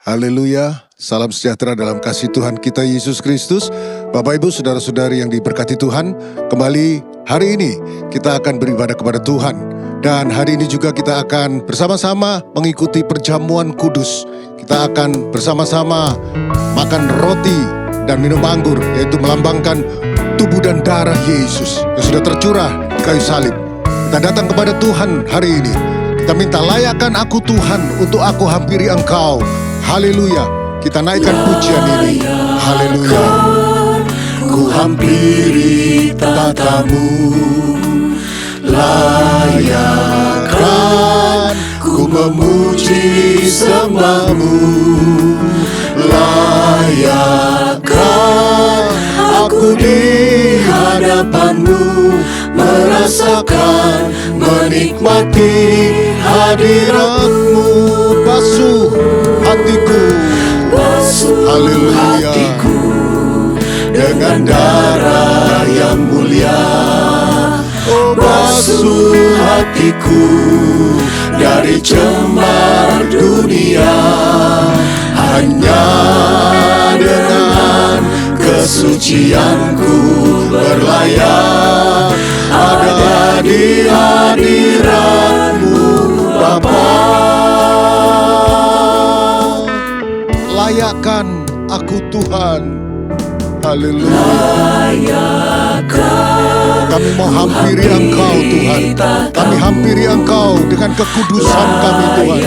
Haleluya, salam sejahtera dalam kasih Tuhan kita Yesus Kristus. Bapak Ibu, saudara-saudari yang diberkati Tuhan, kembali hari ini kita akan beribadah kepada Tuhan. Dan hari ini juga kita akan bersama-sama mengikuti perjamuan kudus. Kita akan bersama-sama makan roti dan minum anggur, yaitu melambangkan tubuh dan darah Yesus yang sudah tercurah di kayu salib. Kita datang kepada Tuhan hari ini. Kita minta, layakkan aku Tuhan untuk aku hampiri Engkau. Haleluya, kita naikkan pujian ini. Haleluya. Ku hampiri tatamu, layakkan ku memuji sembahmu, layakkan aku di hadapanmu, merasakan, menikmati hadiratmu. Basuh hatiku, haleluya, hatiku dengan darah yang mulia. Oh, basuh hatiku dari cemar dunia, hanya dengan kesucianku berlayar ada di hadiratmu Bapa. layakkan aku Tuhan. Haleluya. Kami mau hampiri Engkau Tuhan. Kami hampiri Engkau dengan kekudusan kami Tuhan.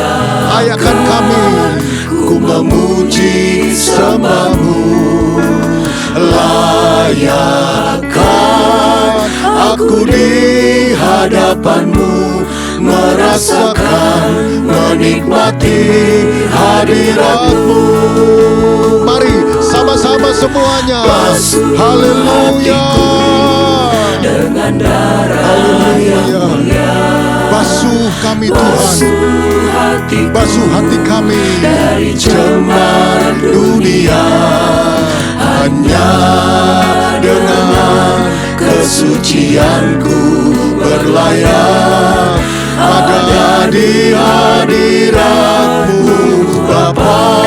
Layakkan kami. Ku memuji sembahmu, layakkan aku di hadapanmu, merasakan, menikmati hadiratmu. Mari sama-sama semuanya. Haleluya. Dengan darah yang mulia, basuh kami Tuhan. Basuh hati kami dari cemar dunia, hanya dengan kesucianku berlayar ada di hadiratmu Bapa.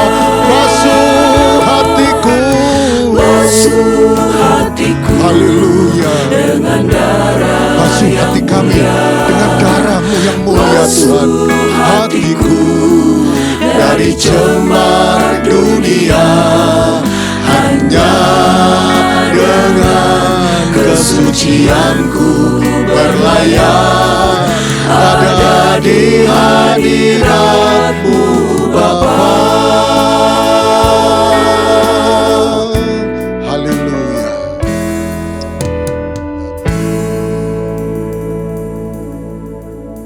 Basuh hatiku, basuh hatiku, haleluya, dengan darah basuh hati kami dengan darah-Mu yang mulia Tuhan. hatiku dari cemar dunia, hanya dengan kesucianku berlayar ada di hadiratmu Bapa. Haleluya.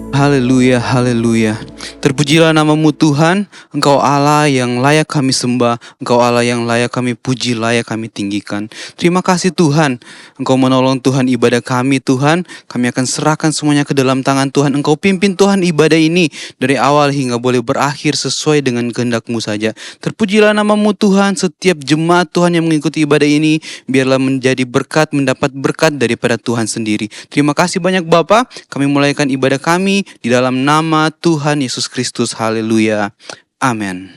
Haleluya, haleluya. Terpujilah nama-Mu Tuhan, Engkau Allah yang layak kami sembah, Engkau Allah yang layak kami puji, layak kami tinggikan. Terima kasih Tuhan, Engkau menolong Tuhan ibadah kami Tuhan. Kami akan serahkan semuanya ke dalam tangan Tuhan. Engkau pimpin Tuhan ibadah ini dari awal hingga boleh berakhir sesuai dengan kehendak-Mu saja. Terpujilah nama-Mu Tuhan, setiap jemaat Tuhan yang mengikuti ibadah ini, biarlah menjadi berkat, mendapat berkat daripada Tuhan sendiri. Terima kasih banyak Bapa. Kami mulaikan ibadah kami di dalam nama Tuhan Yesus Kristus. Haleluya. Amin.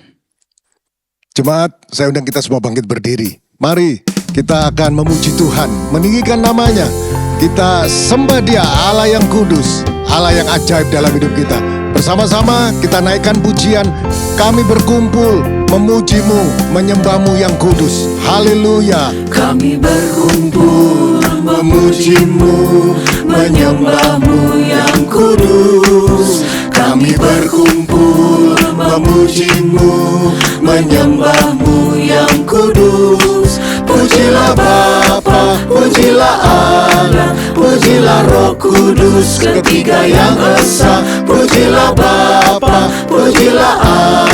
Jemaat, saya undang kita semua bangkit berdiri. Mari kita akan memuji Tuhan, meninggikan namanya. Kita sembah Dia, Allah yang kudus, Allah yang ajaib dalam hidup kita. Bersama-sama kita naikkan pujian. Kami berkumpul memuji-Mu, menyembah-Mu yang kudus. Haleluya. Kami berkumpul memuji-Mu, menyembah-Mu yang kudus. Kami berkumpul memuji-Mu, menyembah-Mu yang kudus. Pujilah Bapa, pujilah Anak, pujilah Roh Kudus, ketiga yang esa. Pujilah Bapa, pujilah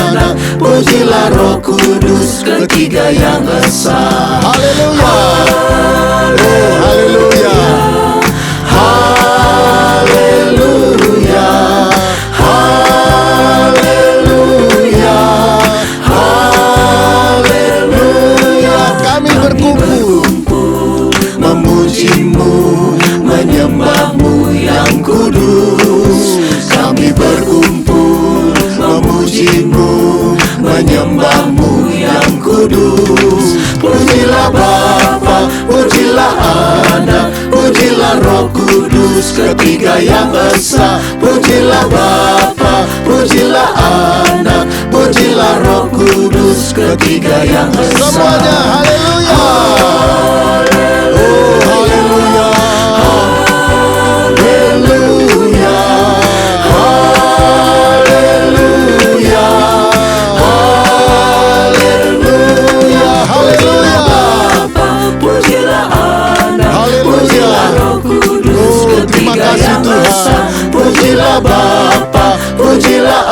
Anak, pujilah Roh Kudus, ketiga yang esa. Haleluya. Oh, haleluya. Haleluya. Haleluya. Haleluya. Kami berkumpul memuji-Mu, menyembah-Mu yang kudus. Kami berkumpul memuji-Mu, menyembah Kudus. Pujilah Bapa, pujilah Anak, pujilah Roh Kudus, ketiga yang esa. Pujilah Bapa, pujilah Anak, pujilah Roh Kudus, ketiga yang esa. Semuanya haleluya. Oh haleluya. Haleluya, haleluya, haleluya, Haleluya. Bapa, pujilah Anak, Haleluya. pujilah Roh Kudus, Oh, terima ketiga kasih yang Tuhan. esa. Pujilah Bapa, pujilah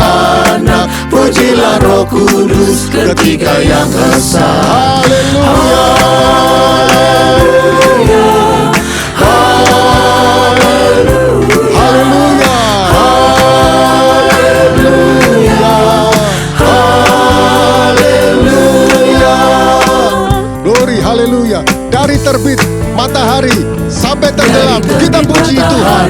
Anak, pujilah Roh Kudus, ketiga yang esa. Haleluya. Haleluya. Glory, haleluya. Dari terbit matahari sampai tenggelam, kita puji Tuhan.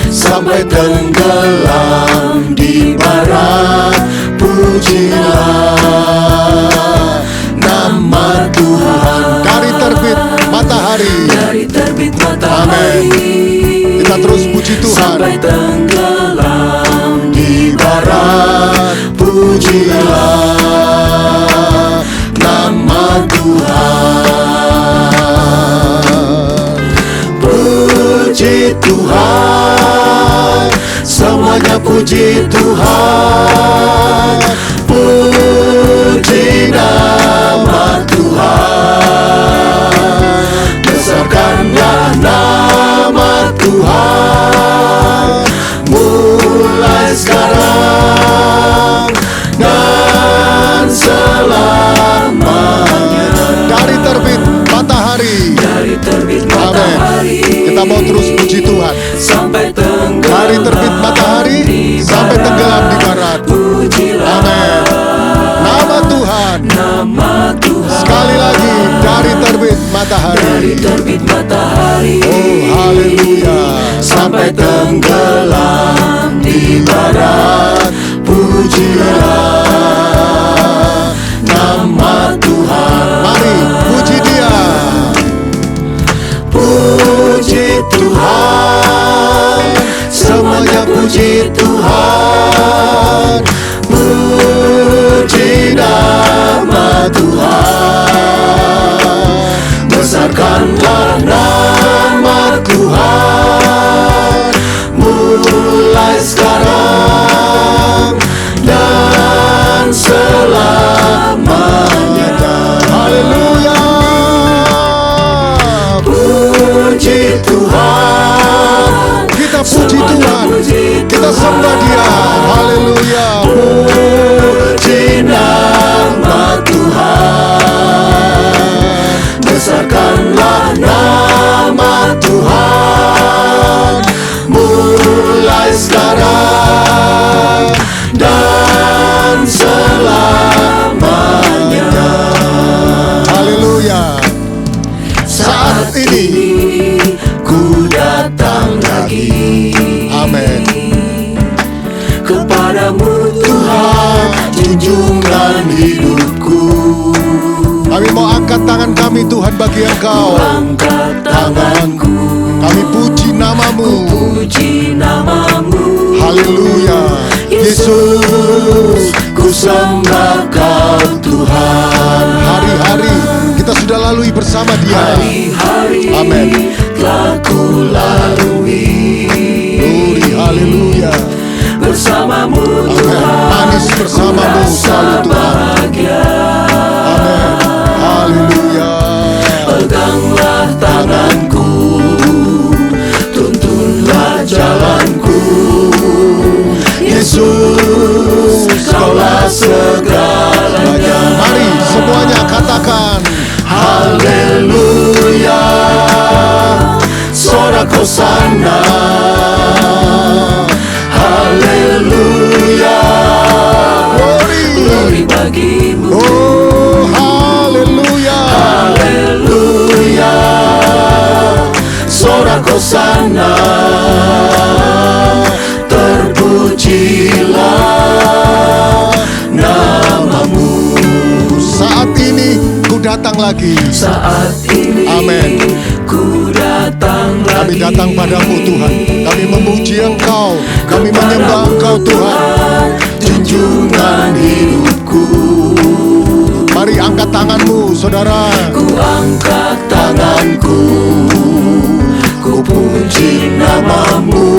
Sampai tenggelam di barat, pujilah nama Tuhan. Dari terbit matahari, Dari terbit matahari, kita terus puji Tuhan. sampai tenggelam di barat, pujilah nama Tuhan. Puji Tuhan, semuanya puji Tuhan. Puji nama Tuhan, besarkanlah nama Tuhan, mulai sekarang dan selamanya. Dari terbit matahari, Dari terbit matahari, kita mau terus puji Tuhan. sampai tenggelam Dari terbit matahari sampai tenggelam di barat. pujilah Amin. Nama Tuhan. nama Tuhan. Sekali lagi, dari terbit matahari. Dari terbit matahari, Oh haleluya. sampai tenggelam di barat, pujilah nama Tuhan. Mari puji Dia. Puji Tuhan, semuanya puji Tuhan. Puji nama Tuhan, besarkanlah nama Tuhan, mulai sekarang dan selamanya. Haleluya. Puji Tuhan, Kita puji Tuhan. Kita sembah Dia. Haleluya. puji nama Tuhan, besarkanlah nama Tuhan, mulai sekarang dan selamanya. Haleluya. Saat ini ku datang lagi. Amin. Kepadamu Tuhan, junjungan hidupku. Kami mau angkat tangan kami Tuhan bagi Engkau. Angkat tanganku, Kami puji namamu. puji namamu. Haleluya. Yesus, ku sembah Kau Tuhan. Hari-hari kita sudah lalui bersama Dia. Hari-hari Amin. telah ku lalui. Glory, haleluya. Bersamamu Amin. Tuhan, Manis bersamamu selalu Tuhan. bahagia. Amin. Haleluya. Peganglah tanganku, tuntunlah jalanku. Yesus, Kaulah segalanya. Mari semuanya katakan. Haleluya, sorak hosana. Haleluya, glory bagimu. Oh haleluya. Haleluya, sorak hosana. Terpujilah namamu. datang lagi. Saat ini Amin. ku datang Kami lagi. datang padamu Tuhan. Kami memuji Engkau. Kami menyembah Engkau Tuhan. Junjungan hidupku, Mari angkat tanganmu saudara. ku angkat tanganku, ku puji namamu.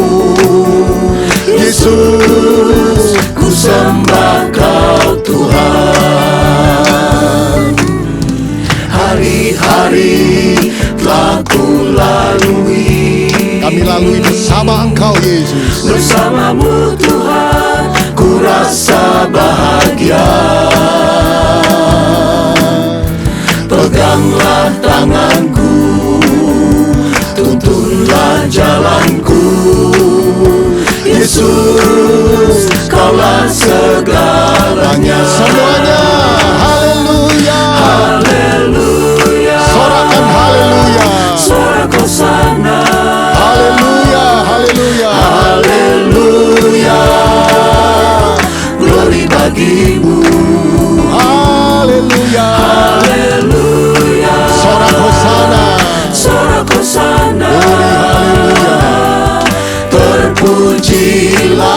Yesus, ku sembah Kau Tuhan. Hari-hari telah ku lalui, Kami lalui bersama Engkau Yesus. bersamamu Tuhan, ku rasa bahagia. Peganglah tanganku, tuntunlah jalanku. Yesus, Kaulah segalanya. Semuanya haleluya. Haleluya, Sorakan haleluya. sorak hosana. Haleluya, haleluya. Haleluya, glory bagimu. Haleluya. Haleluya, Sorak hosana. sorak hosana. Glory, haleluya. Terpujilah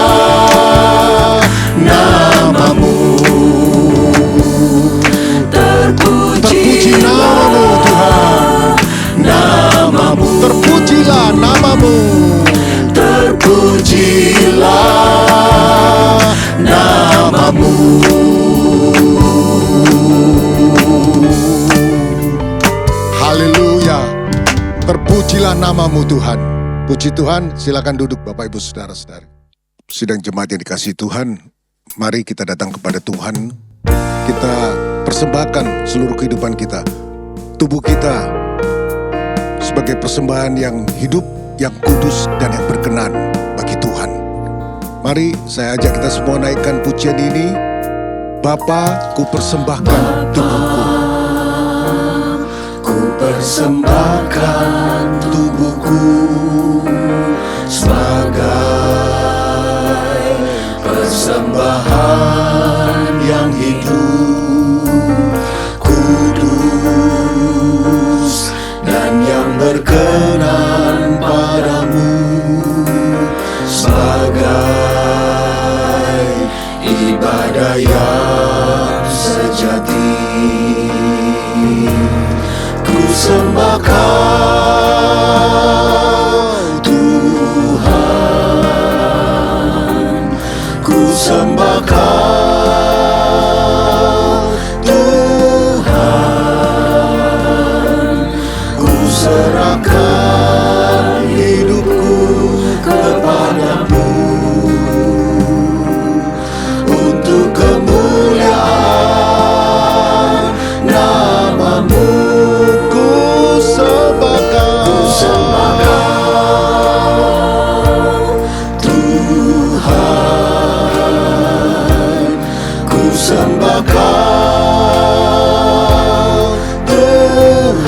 namamu. Terpuji namamu Tuhan. Namamu. Terpujilah namamu. Terpujilah namamu. Haleluya. Terpujilah namamu Tuhan. Puji Tuhan, silakan duduk Bapak Ibu Saudara-saudari. Sidang jemaat yang dikasihi Tuhan, mari kita datang kepada Tuhan. Kita persembahkan seluruh kehidupan kita, tubuh kita sebagai persembahan yang hidup, yang kudus dan yang berkenan bagi Tuhan. Mari saya ajak kita semua naikkan pujian ini. Bapa, ku persembahkan tubuhku. Ku persembahkan tubuhku sebagai persembahan yang hidup, kudus dan yang berkenan padamu, sebagai ibadah yang sejati. Ku sembah Kau Tuhan, ku sembah Kau Tuhan, ku serahkan hidupku kepadamu untuk kemuliaan namamu. Sembah Kau Tuhan,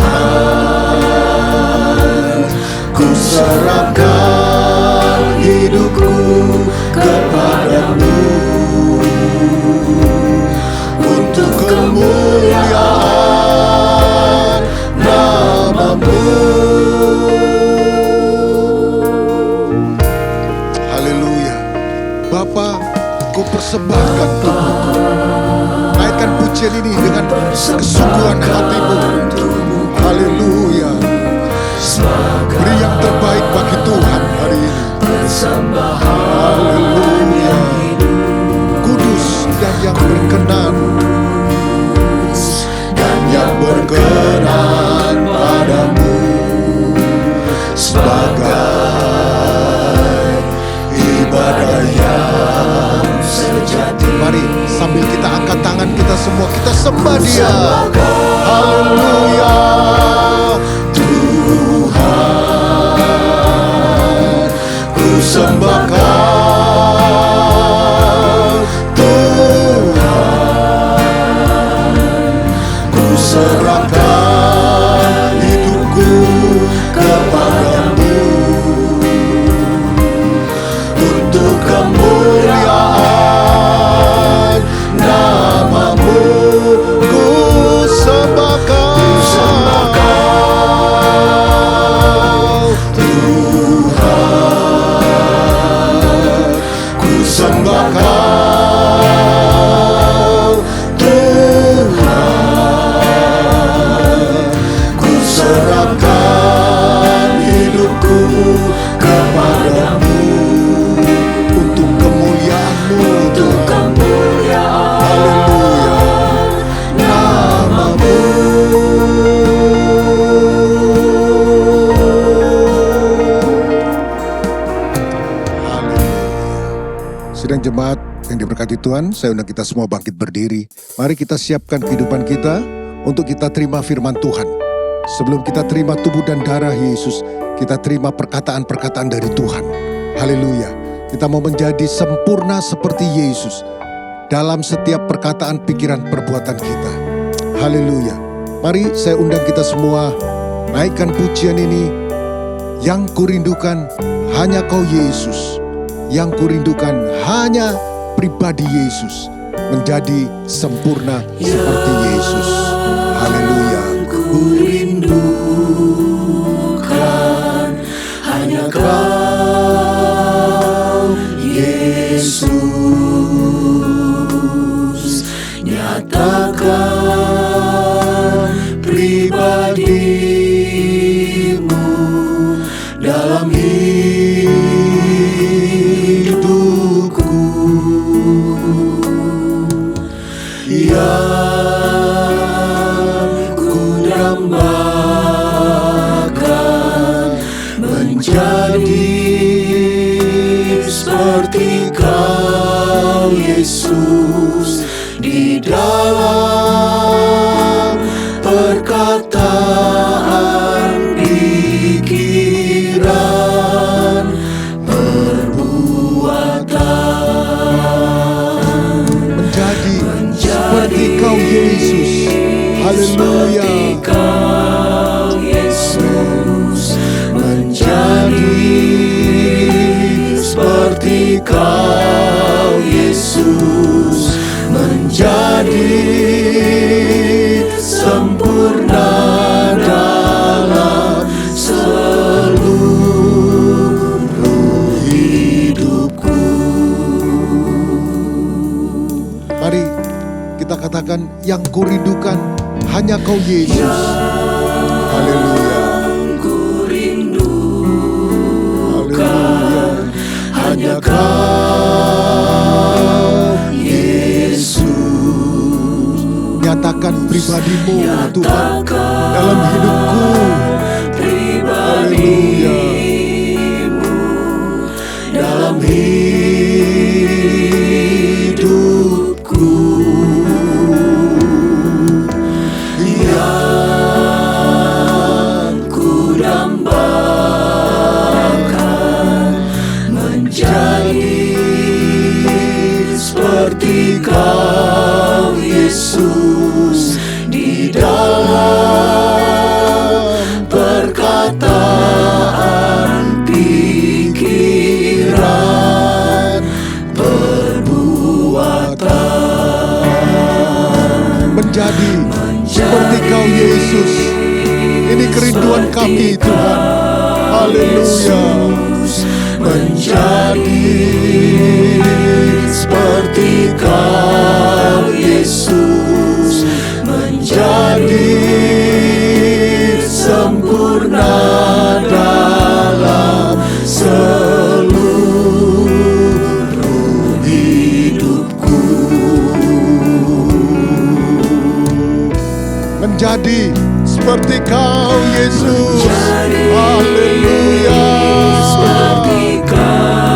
ku serahkan hidupku kepadamu untuk kemuliaan namamu. Haleluya. Bapa, ku persembahkan tubuhku. Naikkan pujian ini dengan kesungguhan hatimu. Haleluya. Beri yang terbaik bagi Tuhan hari ini. Haleluya. Kudus dan yang berkenan, Dan yang berkenan padamu, sebagai ibadah yang sejati. mari sambil kita angkat tangan kita semua, kita sembah Dia. Haleluya. Tuhan, ku sembah Kau Tuhan, ku serahkan hidupku kepadamu untuk kemuliaan namamu. Ku sembah Kau jemaat yang diberkati Tuhan, saya undang kita semua bangkit berdiri. Mari kita siapkan kehidupan kita untuk kita terima firman Tuhan. Sebelum kita terima tubuh dan darah Yesus, kita terima perkataan-perkataan dari Tuhan. Haleluya. Kita mau menjadi sempurna seperti Yesus dalam setiap perkataan, pikiran, perbuatan kita. Haleluya. Mari saya undang kita semua naikkan pujian ini. Yang kurindukan hanya Kau Yesus. Yang kurindukan hanya pribadi Yesus, menjadi sempurna seperti Yesus. Haleluya. Kurindukan hanya Kau Yesus. Nyatakan pribadimu dalam hidupku, yang ku dambakan menjadi seperti Kau Yesus di dalam perkataan, pikiran, perbuatan, Menjadi seperti Kau Yesus. Haleluya. seperti Kau Yesus, menjadi seperti Kau Yesus, menjadi sempurna dalam seluruh hidupku. Mari kita katakan, yang kurindukan hanya Kau Yesus. Haleluya. Haleluya. Hanya Kau Yesus. Nyatakan pribadimu Tuhan dalam hidupku. Haleluya. Dalam hidupku, yang ku dambakan menjadi seperti Kau Yesus di dalam perkataan, pikiran, perbuatan, Menjadi seperti Kau Yesus. Ini kerinduan kami Tuhan. Haleluya. menjadi seperti Kau Yesus, menjadi sempurna dalam seluruh hidupku. Menjadi seperti Kau Yesus. Haleluya. Seperti Kau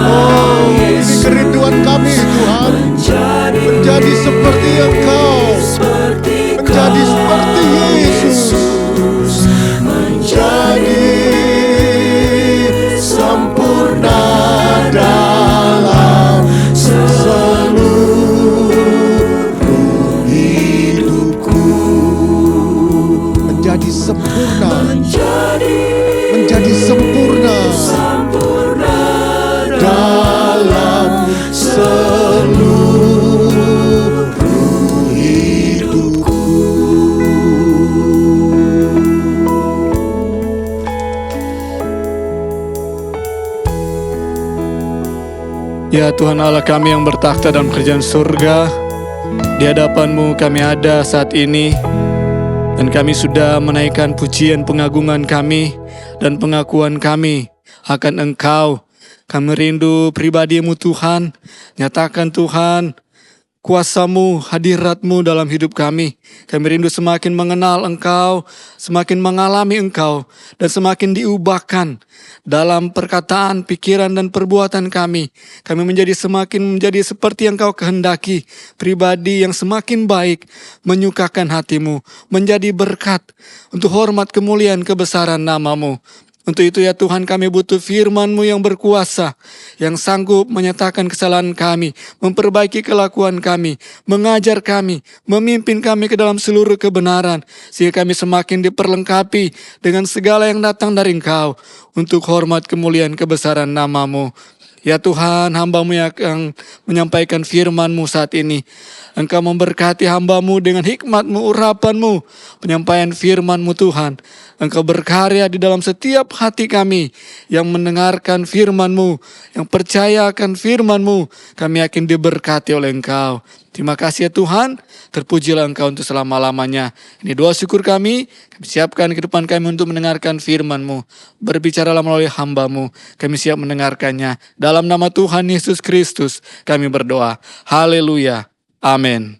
Oh, ini Yesus, kerinduan kami Tuhan. Menjadi seperti Engkau. Menjadi seperti Yesus. menjadi sempurna dalam seluruh hidupku. Menjadi sempurna. Menjadi sempurna dalam seluruh hidupku. Ya Tuhan Allah kami yang bertakhta dalam kerajaan surga, di hadapan-Mu kami ada saat ini, dan kami sudah menaikkan pujian pengagungan kami dan pengakuan kami akan Engkau. Kami rindu pribadi-Mu Tuhan. Nyatakan Tuhan, kuasa-Mu, hadirat-Mu dalam hidup kami. Kami rindu semakin mengenal Engkau, semakin mengalami Engkau, dan semakin diubahkan dalam perkataan, pikiran, dan perbuatan kami. Kami semakin menjadi seperti yang Kau kehendaki, pribadi yang semakin baik, menyukakan hati-Mu, menjadi berkat untuk hormat, kemuliaan, kebesaran nama-Mu. Untuk itu ya Tuhan, kami butuh firman-Mu yang berkuasa, yang sanggup menyatakan kesalahan kami, memperbaiki kelakuan kami, mengajar kami, memimpin kami ke dalam seluruh kebenaran, sehingga kami semakin diperlengkapi dengan segala yang datang dari Engkau, untuk hormat, kemuliaan, kebesaran nama-Mu. Ya Tuhan, hamba-Mu yang menyampaikan firman-Mu saat ini. Engkau memberkati hamba-Mu dengan hikmat-Mu, urapan-Mu, penyampaian firman-Mu Tuhan. Engkau berkarya di dalam setiap hati kami yang mendengarkan firman-Mu, yang percaya akan firman-Mu. Kami yakin diberkati oleh Engkau. Terima kasih ya Tuhan, terpujilah Engkau untuk selama-lamanya. Ini doa syukur kami siapkan kehidupan kami untuk mendengarkan firman-Mu. Berbicaralah melalui hamba-Mu, kami siap mendengarkannya. Dalam nama Tuhan Yesus Kristus kami berdoa. Haleluya. Amin.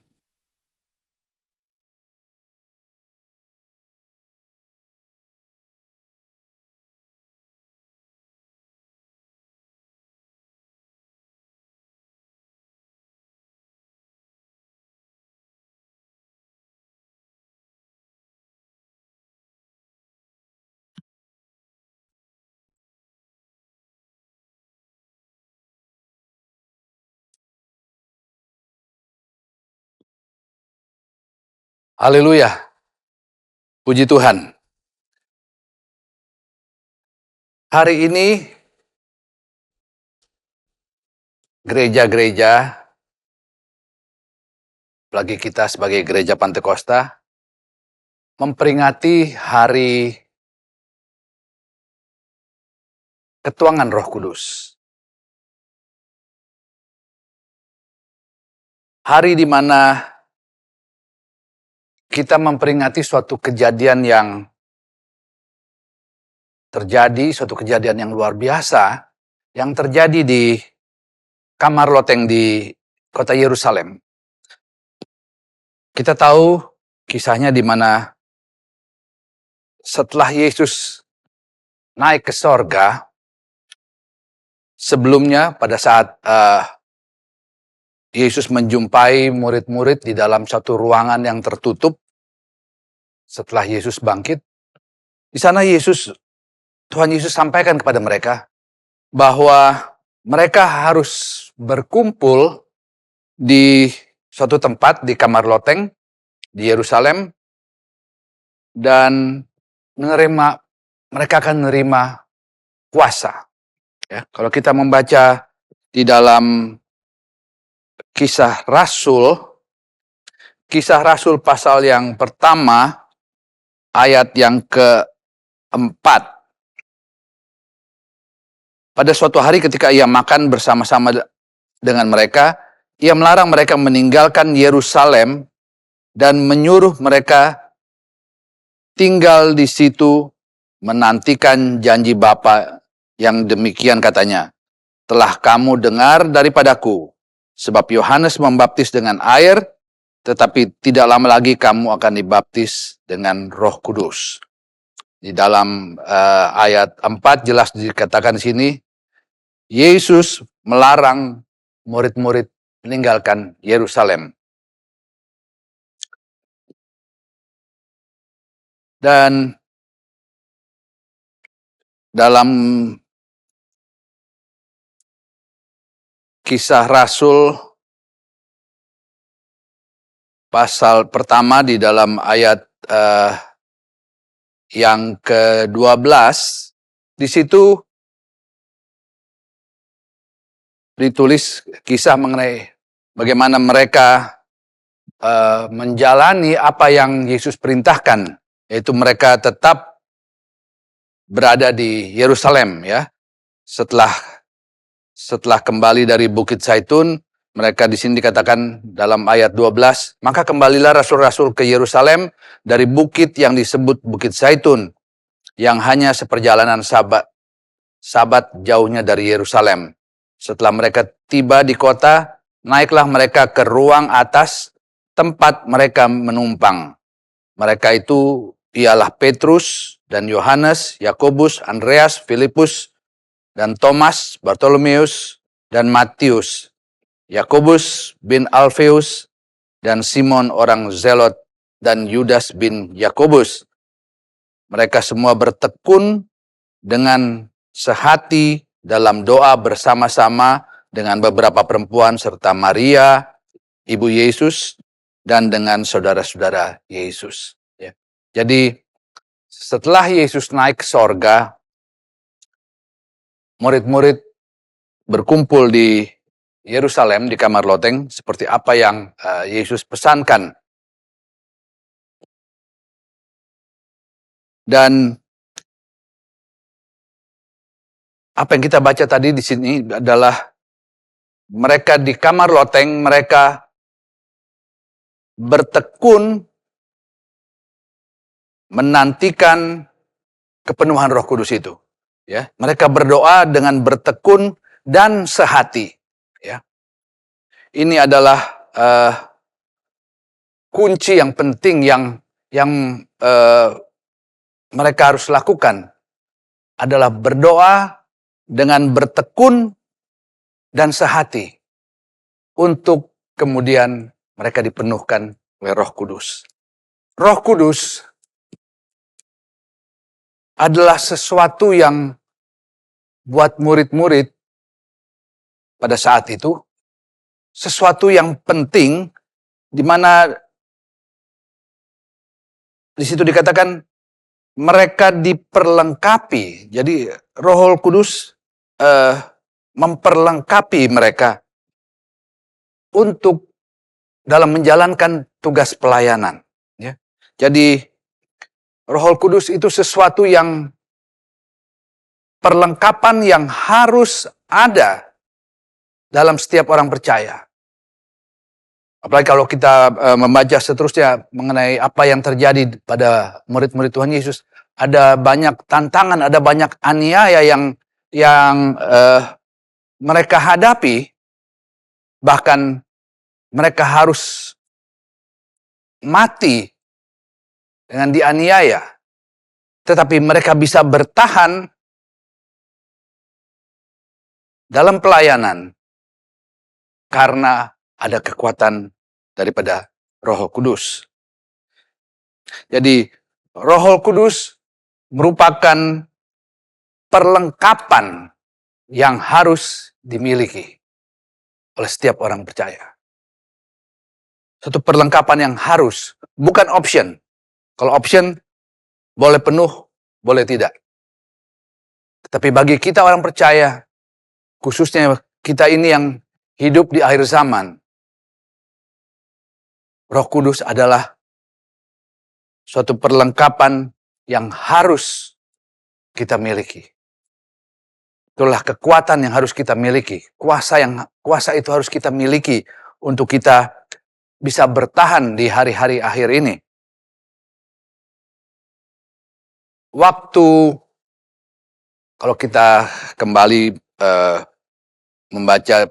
Haleluya. Puji Tuhan. Hari ini gereja-gereja, apalagi kita sebagai gereja Pantekosta, memperingati hari ketuangan Roh Kudus. Hari di mana kita memperingati suatu kejadian yang terjadi, suatu kejadian yang luar biasa, yang terjadi di kamar loteng di kota Yerusalem. Kita tahu kisahnya di mana setelah Yesus naik ke sorga, sebelumnya pada saat Yesus menjumpai murid-murid di dalam satu ruangan yang tertutup setelah Yesus bangkit. Di sana Tuhan Yesus sampaikan kepada mereka bahwa mereka harus berkumpul di suatu tempat di kamar loteng di Yerusalem dan mereka akan menerima kuasa. Ya, kalau kita membaca di dalam Kisah Rasul pasal yang pertama, ayat yang keempat. Pada suatu hari ketika ia makan bersama-sama dengan mereka, ia melarang mereka meninggalkan Yerusalem dan menyuruh mereka tinggal di situ menantikan janji Bapa yang demikian katanya. Telah kamu dengar daripadaku, sebab Yohanes membaptis dengan air, tetapi tidak lama lagi kamu akan dibaptis dengan Roh Kudus. Di dalam ayat 4 jelas dikatakan di sini, Yesus melarang murid-murid meninggalkan Yerusalem. Dan dalam Kisah Rasul pasal pertama di dalam ayat yang ke-12, di situ ditulis kisah mengenai bagaimana mereka menjalani apa yang Yesus perintahkan, yaitu mereka tetap berada di Yerusalem ya. Setelah kembali dari Bukit Zaitun, mereka di sini dikatakan dalam ayat 12, maka kembalilah rasul-rasul ke Yerusalem dari bukit yang disebut Bukit Zaitun, yang hanya seperjalanan sabat jauhnya dari Yerusalem. Setelah mereka tiba di kota, naiklah mereka ke ruang atas tempat mereka menumpang. Mereka itu ialah Petrus dan Yohanes, Yakobus, Andreas, Filipus, dan Thomas, Bartolomeus, dan Matius, Yakobus bin Alfeus, dan Simon orang Zelot, dan Yudas bin Yakobus. Mereka semua bertekun dengan sehati dalam doa bersama-sama dengan beberapa perempuan serta Maria, ibu Yesus, dan dengan saudara-saudara Yesus. Ya. Jadi setelah Yesus naik ke sorga, murid-murid berkumpul di Yerusalem, di kamar loteng, seperti apa yang Yesus pesankan. Dan apa yang kita baca tadi di sini adalah mereka di kamar loteng, mereka bertekun menantikan kepenuhan Roh Kudus itu. Ya, mereka berdoa dengan bertekun dan sehati. Ya, ini adalah kunci yang penting yang mereka harus lakukan adalah berdoa dengan bertekun dan sehati untuk kemudian mereka dipenuhkan oleh Roh Kudus. Roh Kudus adalah sesuatu yang buat murid-murid pada saat itu sesuatu yang penting, di mana di situ dikatakan mereka diperlengkapi. Jadi Roh Kudus memperlengkapi mereka untuk dalam menjalankan tugas pelayanan. Ya. Jadi Roh Kudus itu sesuatu yang perlengkapan yang harus ada dalam setiap orang percaya. Apalagi kalau kita membaca seterusnya mengenai apa yang terjadi pada murid-murid Tuhan Yesus, ada banyak tantangan, ada banyak aniaya yang mereka hadapi, bahkan mereka harus mati dengan dianiaya, tetapi mereka bisa bertahan dalam pelayanan karena ada kekuatan daripada Roh Kudus. Jadi Roh Kudus merupakan perlengkapan yang harus dimiliki oleh setiap orang percaya. Satu perlengkapan yang harus, bukan option. Kalau option, boleh penuh, boleh tidak. Tapi bagi kita orang percaya, khususnya kita ini yang hidup di akhir zaman, Roh Kudus adalah suatu perlengkapan yang harus kita miliki. Itulah kekuatan yang harus kita miliki. Kuasa itu harus kita miliki untuk kita bisa bertahan di hari-hari akhir ini. Kalau kita kembali membaca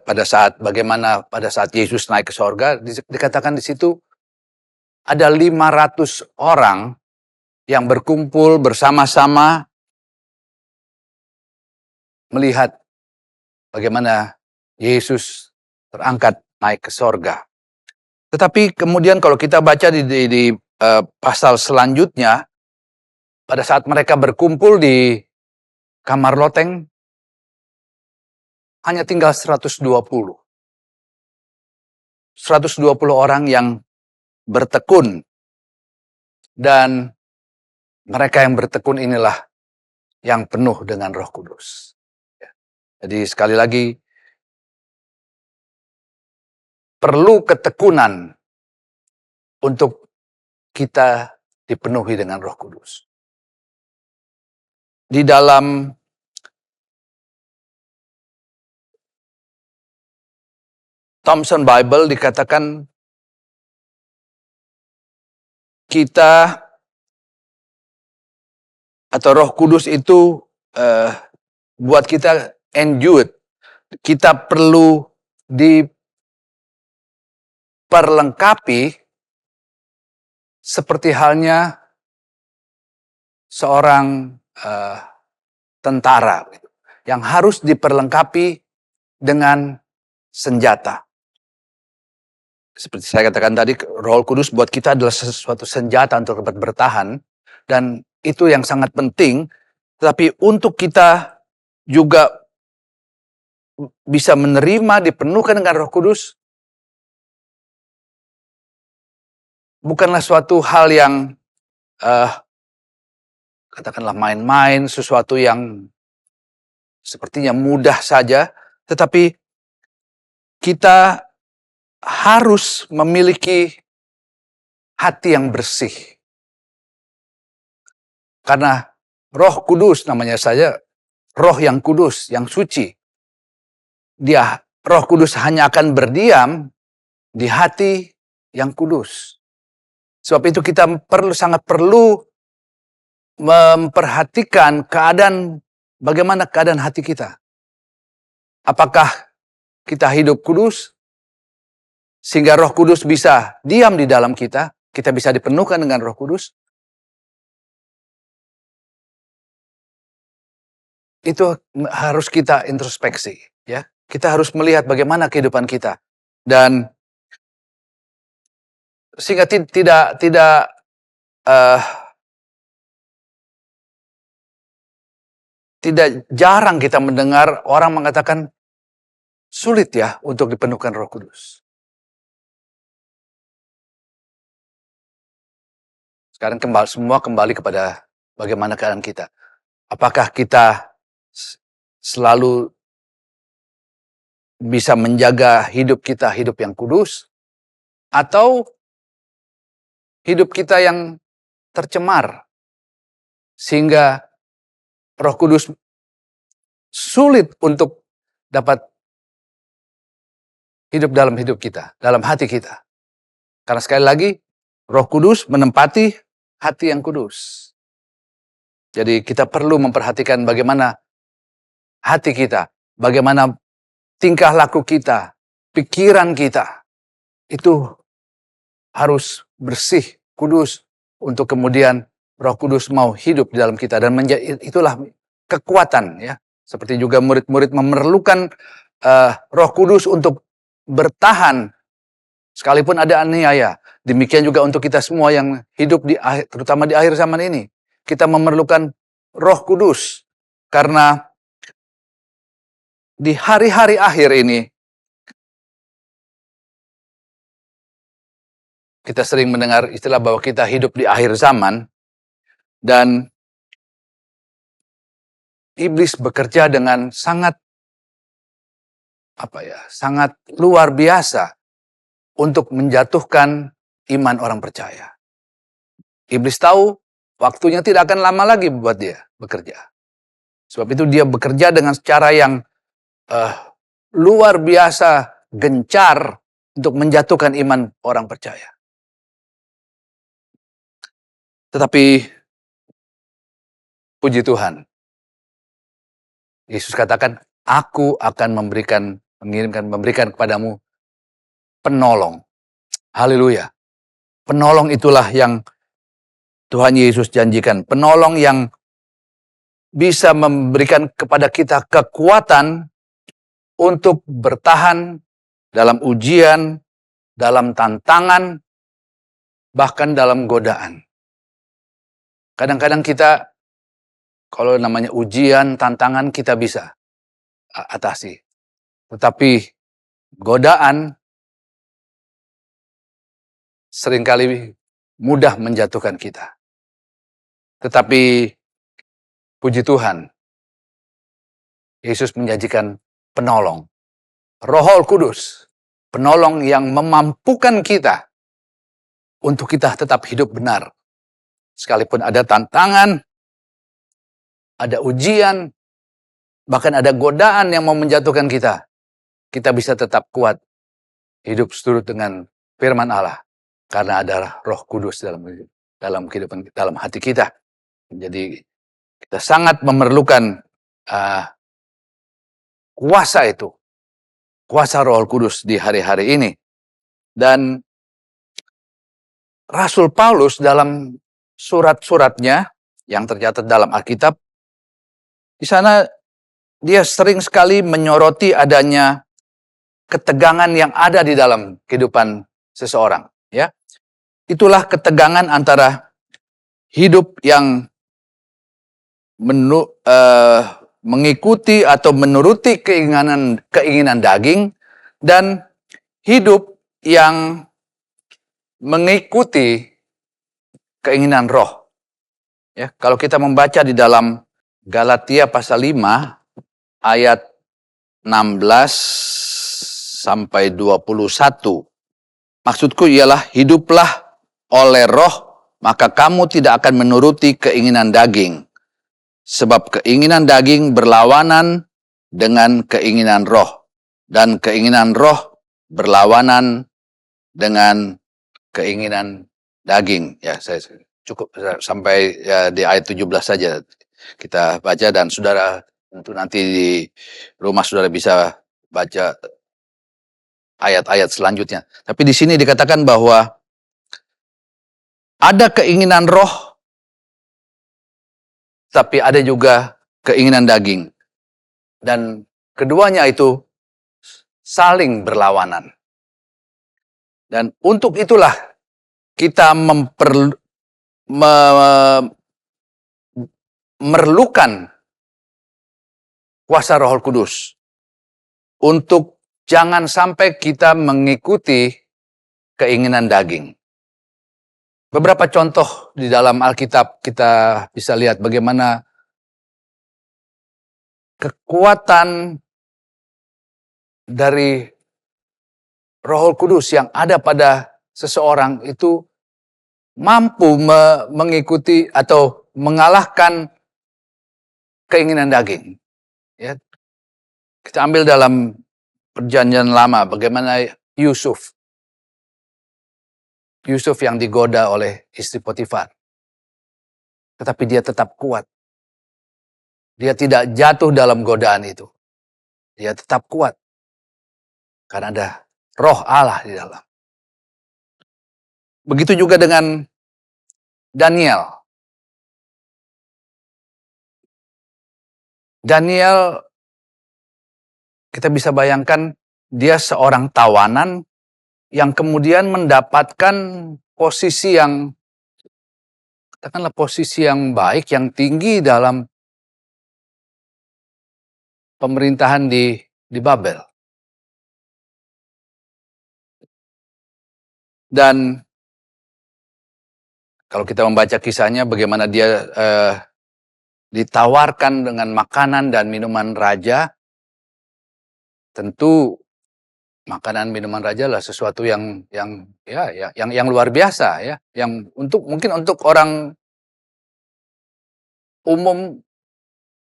bagaimana pada saat Yesus naik ke sorga, dikatakan di situ ada 500 orang yang berkumpul bersama-sama melihat bagaimana Yesus terangkat naik ke sorga. Tetapi kemudian kalau kita baca di pasal selanjutnya, pada saat mereka berkumpul di kamar loteng, hanya tinggal 120. 120 orang yang bertekun. Dan mereka yang bertekun inilah yang penuh dengan Roh Kudus. Jadi sekali lagi, perlu ketekunan untuk kita dipenuhi dengan Roh Kudus. Di dalam Thompson Bible dikatakan kita atau Roh Kudus itu buat kita endued. Kita perlu diperlengkapi seperti halnya seorang tentara yang harus diperlengkapi dengan senjata. Seperti saya katakan tadi, Roh Kudus buat kita adalah sesuatu senjata untuk dapat bertahan, dan itu yang sangat penting. Tetapi untuk kita juga bisa menerima, dipenuhkan dengan Roh Kudus, bukanlah suatu hal yang katakanlah main-main, sesuatu yang sepertinya mudah saja, tetapi kita harus memiliki hati yang bersih. Karena Roh Kudus namanya saja, Roh yang kudus, yang suci. Roh Kudus hanya akan berdiam di hati yang kudus. Sebab itu kita sangat perlu memperhatikan bagaimana keadaan hati kita. Apakah kita hidup kudus, sehingga Roh Kudus bisa diam di dalam kita bisa dipenuhkan dengan Roh Kudus? Itu harus kita introspeksi, ya. Kita harus melihat bagaimana kehidupan kita, dan sehingga tidak jarang kita mendengar orang mengatakan sulit ya untuk dipenuhkan Roh Kudus. Sekarang semua kembali kepada bagaimana keadaan kita. Apakah kita selalu bisa menjaga hidup kita, hidup yang kudus, atau hidup kita yang tercemar, sehingga Roh Kudus sulit untuk dapat hidup dalam hidup kita, dalam hati kita. Karena sekali lagi, Roh Kudus menempati hati yang kudus. Jadi kita perlu memperhatikan bagaimana hati kita, bagaimana tingkah laku kita, pikiran kita, itu harus bersih, kudus, untuk kemudian Roh Kudus mau hidup di dalam kita, dan itulah kekuatan, ya. Seperti juga murid-murid memerlukan Roh Kudus untuk bertahan sekalipun ada aniaya. Demikian juga untuk kita semua yang hidup terutama di akhir zaman ini, kita memerlukan Roh Kudus, karena di hari-hari akhir ini kita sering mendengar istilah bahwa kita hidup di akhir zaman, dan iblis bekerja dengan sangat sangat luar biasa untuk menjatuhkan iman orang percaya. Iblis tahu waktunya tidak akan lama lagi buat dia bekerja. Sebab itu dia bekerja dengan cara yang luar biasa gencar untuk menjatuhkan iman orang percaya. Tetapi puji Tuhan, Yesus katakan, aku akan memberikan kepadamu penolong. Haleluya. Penolong itulah yang Tuhan Yesus janjikan. Penolong yang bisa memberikan kepada kita kekuatan untuk bertahan dalam ujian, dalam tantangan, bahkan dalam godaan. Kadang-kadang kita, kalau namanya ujian, tantangan, kita bisa atasi. Tetapi godaan seringkali mudah menjatuhkan kita. Tetapi puji Tuhan, Yesus menjanjikan penolong, Roh Kudus, penolong yang memampukan kita untuk kita tetap hidup benar. Sekalipun ada tantangan, ada ujian, bahkan ada godaan yang mau menjatuhkan kita, kita bisa tetap kuat hidup seturut dengan firman Allah, karena ada Roh Kudus dalam kehidupan, dalam hati kita. Jadi kita sangat memerlukan kuasa itu, kuasa Roh Kudus di hari-hari ini. Dan Rasul Paulus dalam surat-suratnya yang tercatat dalam Alkitab, di sana dia sering sekali menyoroti adanya ketegangan yang ada di dalam kehidupan seseorang. Ya, itulah ketegangan antara hidup yang mengikuti atau menuruti keinginan daging dan hidup yang mengikuti keinginan roh. Ya, kalau kita membaca di dalam Galatia pasal 5 ayat 16 sampai 21. Maksudku ialah hiduplah oleh roh, maka kamu tidak akan menuruti keinginan daging. Sebab keinginan daging berlawanan dengan keinginan roh. Dan keinginan roh berlawanan dengan keinginan daging. Ya, saya cukup sampai ya, di ayat 17 saja kita baca, dan saudara tentu nanti di rumah saudara bisa baca ayat-ayat selanjutnya. Tapi di sini dikatakan bahwa ada keinginan roh, tapi ada juga keinginan daging. Dan keduanya itu saling berlawanan. Dan untuk itulah kita memerlukan kuasa Roh Kudus untuk jangan sampai kita mengikuti keinginan daging. Beberapa contoh di dalam Alkitab kita bisa lihat bagaimana kekuatan dari Roh Kudus yang ada pada seseorang itu mampu mengikuti atau mengalahkan keinginan daging. Ya. Kita ambil dalam Perjanjian Lama bagaimana Yusuf yang digoda oleh istri Potifar. Tetapi dia tetap kuat. Dia tidak jatuh dalam godaan itu. Dia tetap kuat. Karena ada roh Allah di dalam. Begitu juga dengan Daniel. Daniel, kita bisa bayangkan dia seorang tawanan yang kemudian mendapatkan posisi yang, katakanlah posisi yang baik, yang tinggi dalam pemerintahan di Babel. Dan kalau kita membaca kisahnya bagaimana dia ditawarkan dengan makanan dan minuman raja, tentu makanan minuman raja lah sesuatu yang luar biasa ya, yang mungkin untuk orang umum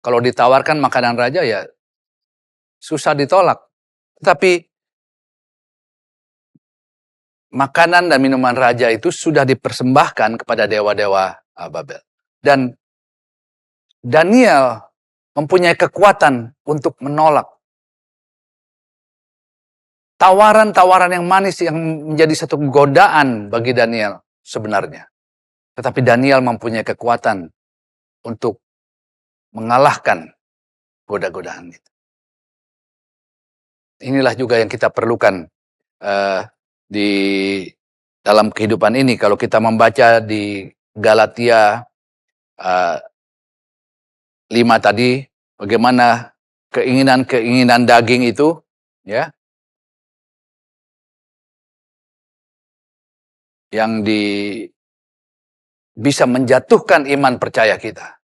kalau ditawarkan makanan raja ya susah ditolak. Tetapi makanan dan minuman raja itu sudah dipersembahkan kepada dewa-dewa Babel. Dan Daniel mempunyai kekuatan untuk menolak tawaran-tawaran yang manis yang menjadi satu godaan bagi Daniel sebenarnya. Tetapi Daniel mempunyai kekuatan untuk mengalahkan goda-godaan itu. Inilah juga yang kita perlukan di dalam kehidupan ini. Kalau kita membaca di Galatia 5 tadi, bagaimana keinginan-keinginan daging itu, ya, yang bisa menjatuhkan iman percaya kita.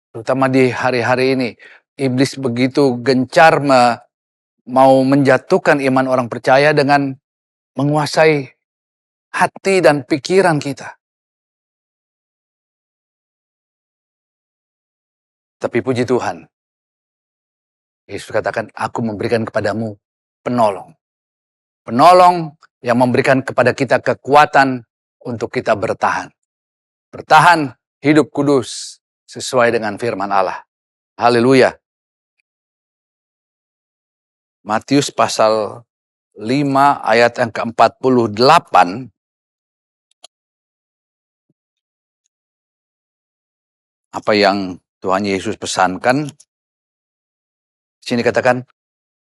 Terutama di hari-hari ini, iblis begitu gencar mau menjatuhkan iman orang percaya dengan menguasai hati dan pikiran kita. Tapi puji Tuhan, Yesus katakan, aku memberikan kepadamu penolong. Penolong yang memberikan kepada kita kekuatan untuk kita bertahan. Bertahan hidup kudus sesuai dengan firman Allah. Haleluya. Matius pasal 5 ayat yang ke-48. apa yang Tuhan Yesus pesankan. Di sini katakan,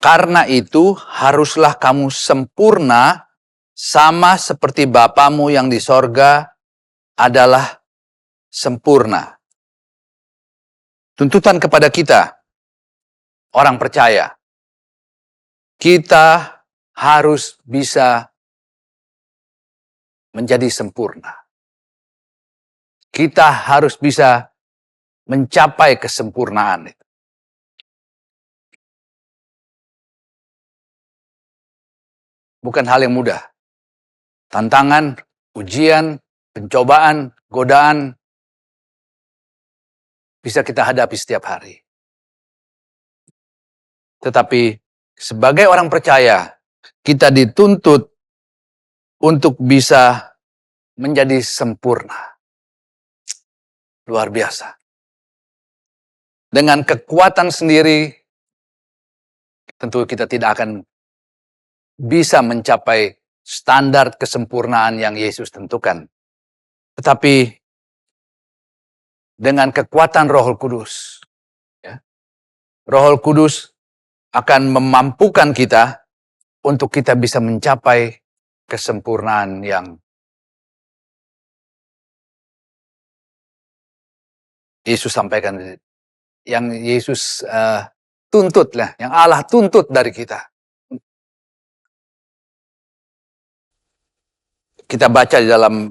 karena itu haruslah kamu sempurna sama seperti Bapamu yang di sorga adalah sempurna. Tuntutan kepada kita, orang percaya, kita harus bisa menjadi sempurna. Kita harus bisa mencapai kesempurnaan itu. Bukan hal yang mudah. Tantangan, ujian, pencobaan, godaan bisa kita hadapi setiap hari. Tetapi sebagai orang percaya, kita dituntut untuk bisa menjadi sempurna. Luar biasa. Dengan kekuatan sendiri, tentu kita tidak akan bisa mencapai standar kesempurnaan yang Yesus tentukan. Tetapi dengan kekuatan Roh Kudus, ya, Roh Kudus akan memampukan kita untuk kita bisa mencapai kesempurnaan yang Yesus sampaikan, yang Yesus tuntut lah, yang Allah tuntut dari kita. Kita baca di dalam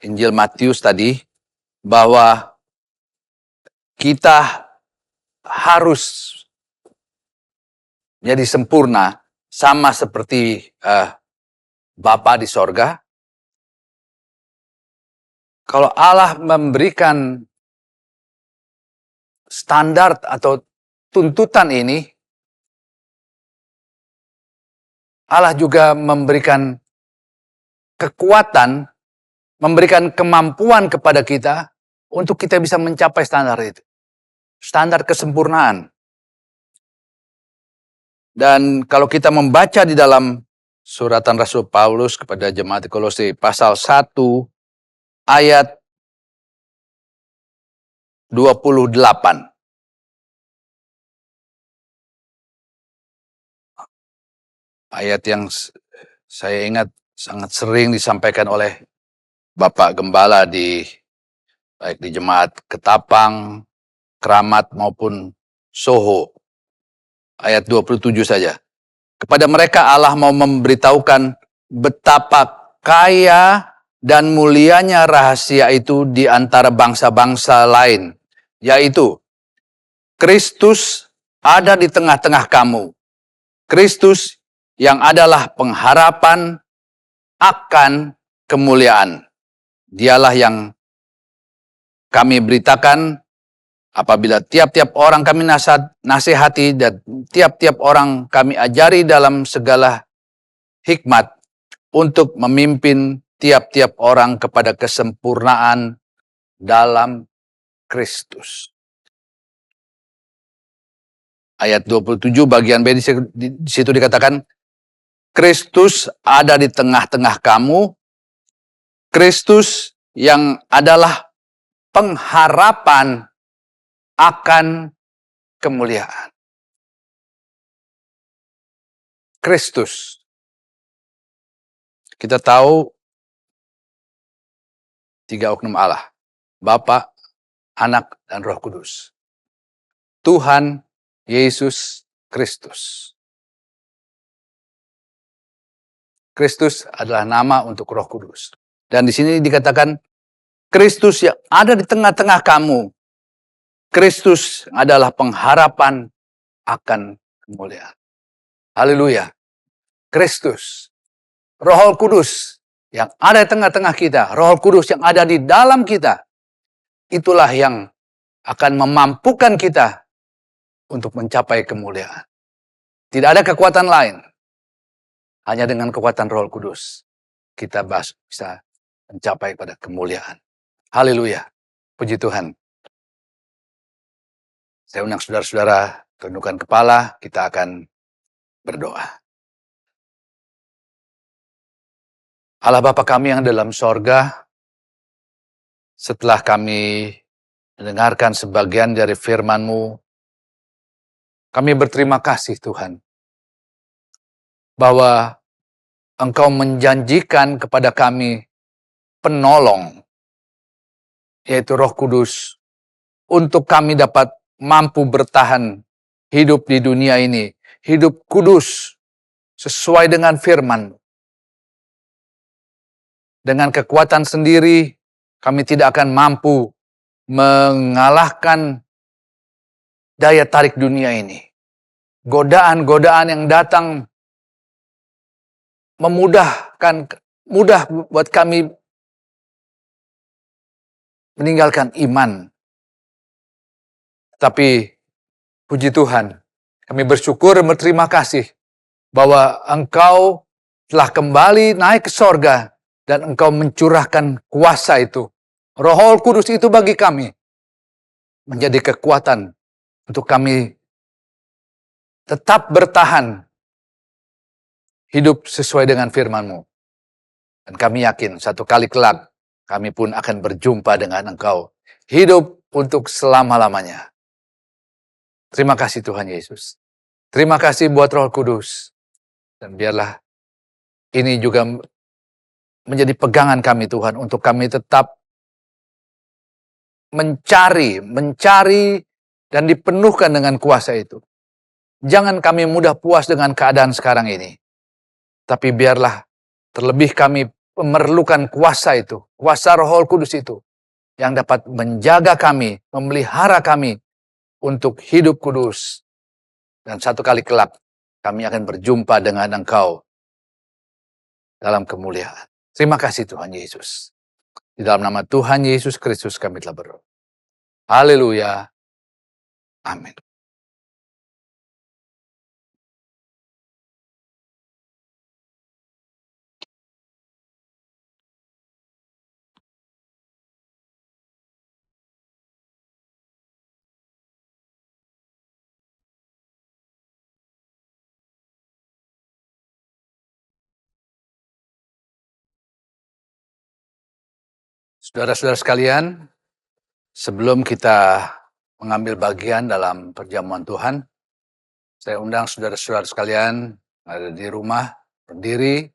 Injil Matius tadi, bahwa kita harus menjadi sempurna, sama seperti Bapa di sorga. Kalau Allah memberikan standar atau tuntutan ini, Allah juga memberikan kekuatan, memberikan kemampuan kepada kita untuk kita bisa mencapai standar itu. Standar kesempurnaan. Dan kalau kita membaca di dalam suratan Rasul Paulus kepada jemaat Kolose pasal 1 ayat 28. Ayat yang saya ingat sangat sering disampaikan oleh Bapak Gembala baik di jemaat Ketapang, Keramat maupun Soho. Ayat 27 saja. Kepada mereka Allah mau memberitahukan betapa kaya dan mulianya rahasia itu di antara bangsa-bangsa lain, yaitu Kristus ada di tengah-tengah kamu. Kristus yang adalah pengharapan akan kemuliaan. Dialah yang kami beritakan apabila tiap-tiap orang kami nasihati dan tiap-tiap orang kami ajari dalam segala hikmat untuk memimpin tiap-tiap orang kepada kesempurnaan dalam Kristus. Ayat 27 bagian B di situ dikatakan, Kristus ada di tengah-tengah kamu, Kristus yang adalah pengharapan akan kemuliaan. Kristus. Kita tahu 3 oknum Allah. Bapa, Anak, dan Roh Kudus. Tuhan Yesus Kristus. Kristus adalah nama untuk Roh Kudus. Dan di sini dikatakan, Kristus yang ada di tengah-tengah kamu. Kristus adalah pengharapan akan kemuliaan. Haleluya. Kristus. Roh Kudus yang ada di tengah-tengah kita. Roh Kudus yang ada di dalam kita. Itulah yang akan memampukan kita untuk mencapai kemuliaan. Tidak ada kekuatan lain. Hanya dengan kekuatan Roh Kudus kita bisa mencapai pada kemuliaan. Haleluya. Puji Tuhan. Saya undang saudara-saudara tundukkan kepala, kita akan berdoa. Allah Bapa kami yang dalam sorga, setelah kami mendengarkan sebagian dari firman-Mu. Kami berterima kasih Tuhan, bahwa Engkau menjanjikan kepada kami penolong, yaitu Roh Kudus, untuk kami dapat mampu bertahan hidup di dunia ini, hidup kudus, sesuai dengan firman. Dengan kekuatan sendiri, kami tidak akan mampu mengalahkan daya tarik dunia ini. Godaan-godaan yang datang mudah buat kami meninggalkan iman. Tapi puji Tuhan, kami bersyukur dan berterima kasih bahwa Engkau telah kembali naik ke sorga dan Engkau mencurahkan kuasa itu. Roh Kudus itu bagi kami menjadi kekuatan untuk kami tetap bertahan hidup sesuai dengan firman-Mu. Dan kami yakin satu kali kelak kami pun akan berjumpa dengan Engkau. Hidup untuk selama-lamanya. Terima kasih Tuhan Yesus. Terima kasih buat Roh Kudus. Dan biarlah ini juga menjadi pegangan kami Tuhan, untuk kami tetap mencari dan dipenuhkan dengan kuasa itu. Jangan kami mudah puas dengan keadaan sekarang ini. Tapi biarlah terlebih kami memerlukan kuasa itu, kuasa Roh Kudus itu, yang dapat menjaga kami, memelihara kami untuk hidup kudus. Dan satu kali kelak kami akan berjumpa dengan Engkau dalam kemuliaan. Terima kasih Tuhan Yesus. Di dalam nama Tuhan Yesus Kristus kami telah berdoa. Haleluya. Amin. Saudara-saudara sekalian, sebelum kita mengambil bagian dalam perjamuan Tuhan, saya undang saudara-saudara sekalian ada di rumah berdiri,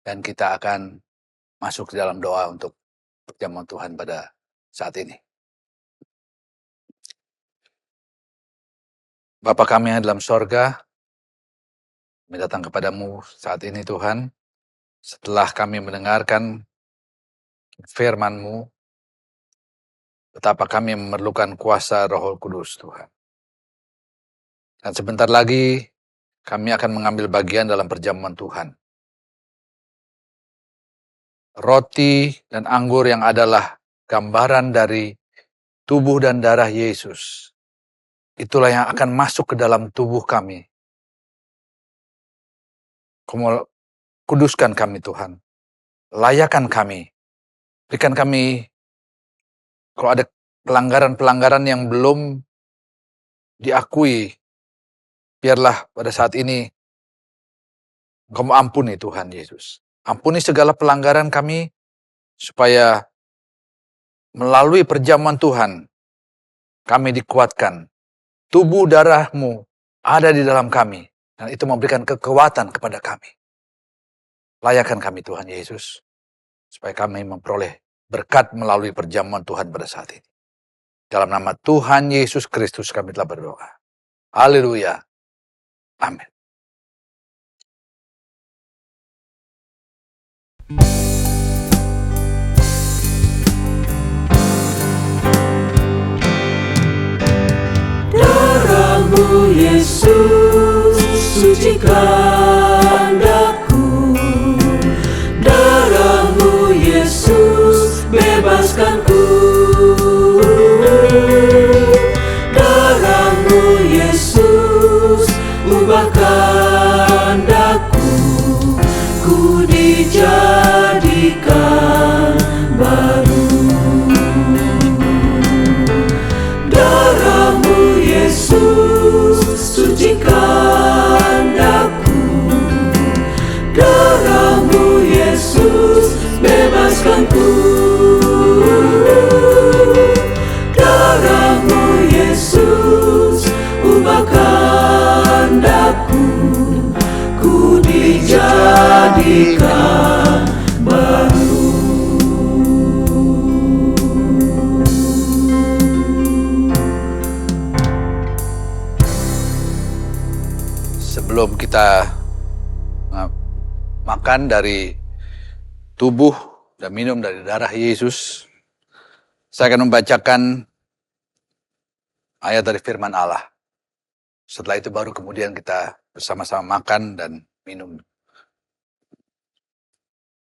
dan kita akan masuk ke dalam doa untuk perjamuan Tuhan pada saat ini. Bapa kami yang dalam sorga, kami datang kepadamu saat ini Tuhan, setelah kami mendengarkan firman-Mu, betapa kami memerlukan kuasa Roh Kudus Tuhan. Dan sebentar lagi kami akan mengambil bagian dalam perjamuan Tuhan. Roti dan anggur yang adalah gambaran dari tubuh dan darah Yesus, itulah yang akan masuk ke dalam tubuh kami. Kuduskan kami Tuhan, layakan kami, berikan kami, kalau ada pelanggaran-pelanggaran yang belum diakui, biarlah pada saat ini Engkau ampuni Tuhan Yesus. Ampuni segala pelanggaran kami, supaya melalui perjamuan Tuhan, kami dikuatkan. Tubuh darah-Mu ada di dalam kami, dan itu memberikan kekuatan kepada kami. Layakan kami Tuhan Yesus, supaya kami memperoleh berkat melalui perjamuan Tuhan pada saat ini. Dalam nama Tuhan Yesus Kristus kami telah berdoa. Haleluya. Amin. Darah-Mu Yesus sucikan daku, darah-Mu Yesus bebaskanku, darah-Mu Yesus ubahkan daku, ku dijadikan baru. Darah-Mu Yesus sucikan dijadikan baru. Sebelum kita makan dari tubuh dan minum dari darah Yesus, saya akan membacakan ayat dari firman Allah. Setelah itu baru kemudian kita bersama-sama makan dan minum.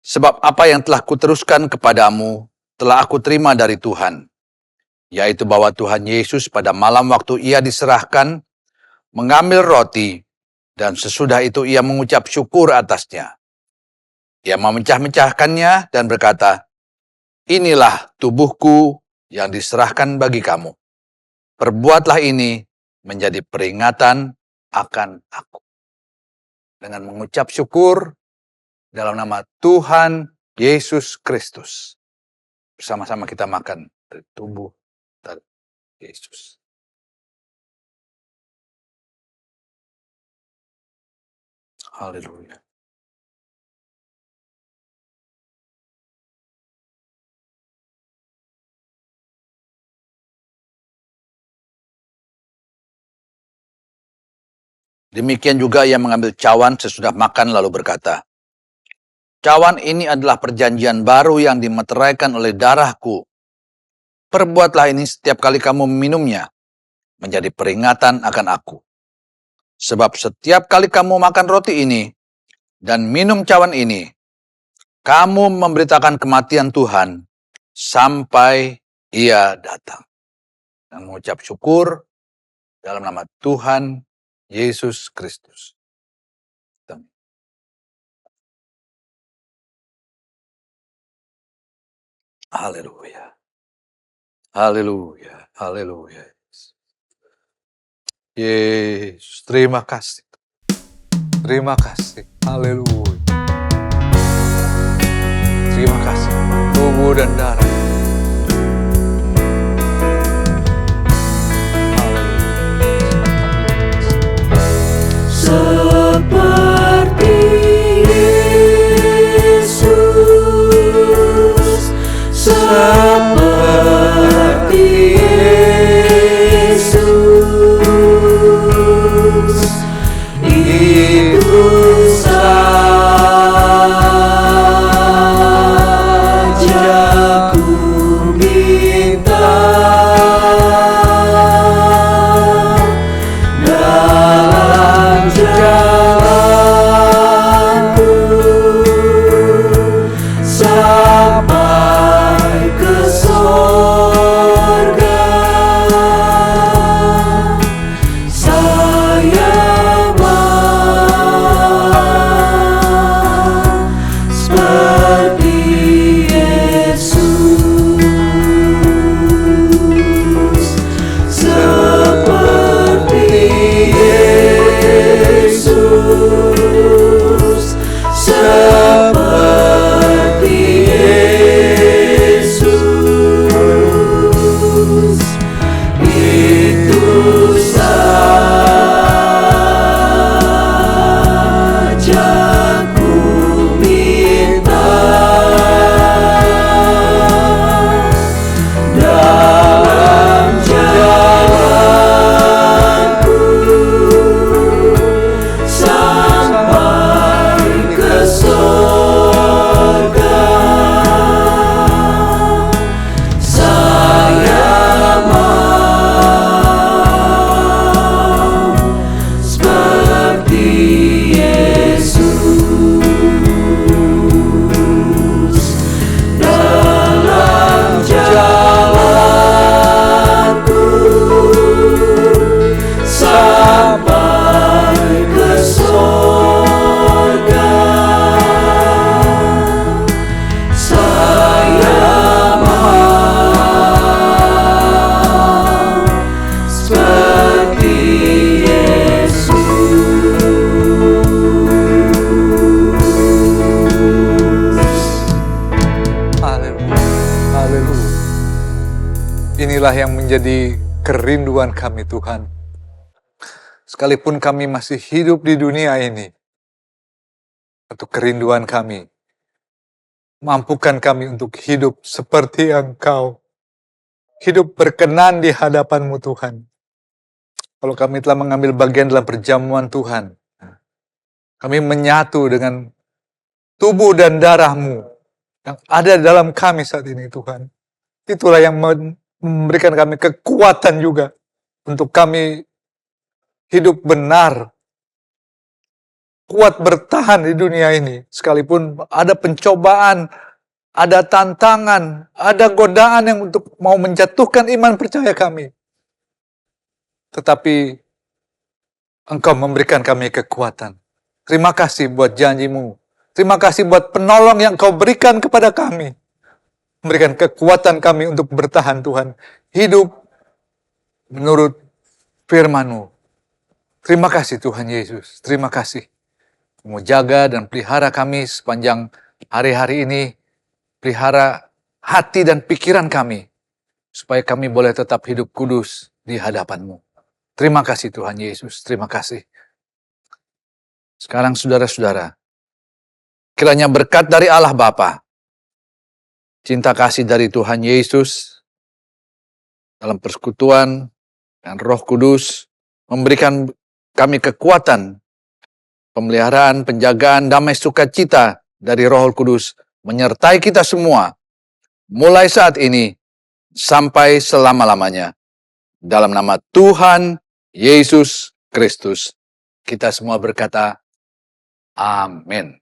Sebab apa yang telah kuteruskan kepadamu telah aku terima dari Tuhan, yaitu bahwa Tuhan Yesus pada malam waktu ia diserahkan mengambil roti, dan sesudah itu ia mengucap syukur atasnya. Ia memecah-mecahkannya dan berkata, "Inilah tubuhku yang diserahkan bagi kamu. Perbuatlah ini menjadi peringatan akan aku." Dengan mengucap syukur dalam nama Tuhan Yesus Kristus, bersama-sama kita makan dari tubuh dari Yesus. Haleluya. Demikian juga ia mengambil cawan sesudah makan lalu berkata, "Cawan ini adalah perjanjian baru yang dimeteraikan oleh darahku. Perbuatlah ini setiap kali kamu meminumnya, menjadi peringatan akan aku. Sebab setiap kali kamu makan roti ini dan minum cawan ini, kamu memberitakan kematian Tuhan sampai ia datang." Dan mengucap syukur dalam nama Tuhan Yesus Kristus. Haleluya. Haleluya. Haleluya. Yesus, terima kasih. Terima kasih. Haleluya. Terima kasih. Tubuh dan darah. Seperti Yesus, seperti Yesus, itu saja ku minta. Dalam jalanku sampai ke sorga, saya mau seperti Yesus, seperti Yesus, seperti Yesus, itu saja ku minta. Dalam jalanku sampai ke sorga, saya mau seperti Yesus. Dalam jalanku sampai ke sorga, saya mau seperti Yesus. Haleluya. Haleluya. Inilah yang menjadi kerinduan kami, Tuhan. Sekalipun kami masih hidup di dunia ini, atau kerinduan kami. Mampukan kami untuk hidup seperti Engkau. Hidup berkenan di hadapan-Mu Tuhan. Kalau kami telah mengambil bagian dalam perjamuan Tuhan, kami menyatu dengan tubuh dan darah-Mu yang ada dalam kami saat ini Tuhan. Itulah yang memberikan kami kekuatan juga untuk kami hidup benar, kuat bertahan di dunia ini. Sekalipun ada pencobaan, ada tantangan, ada godaan yang untuk mau menjatuhkan iman percaya kami. Tetapi Engkau memberikan kami kekuatan. Terima kasih buat janji-Mu. Terima kasih buat penolong yang Engkau berikan kepada kami. Memberikan kekuatan kami untuk bertahan Tuhan. Hidup menurut firman-Mu. Terima kasih Tuhan Yesus. Terima kasih. Mau jaga dan pelihara kami sepanjang hari-hari ini. Pelihara hati dan pikiran kami. Supaya kami boleh tetap hidup kudus di hadapan-Mu. Terima kasih Tuhan Yesus. Terima kasih. Sekarang saudara-saudara, kiranya berkat dari Allah Bapa, cinta kasih dari Tuhan Yesus, dalam persekutuan dan Roh Kudus, memberikan kami kekuatan, pemeliharaan, penjagaan, damai sukacita dari Roh Kudus, menyertai kita semua, mulai saat ini, sampai selama-lamanya. Dalam nama Tuhan Yesus Kristus, kita semua berkata, Amin.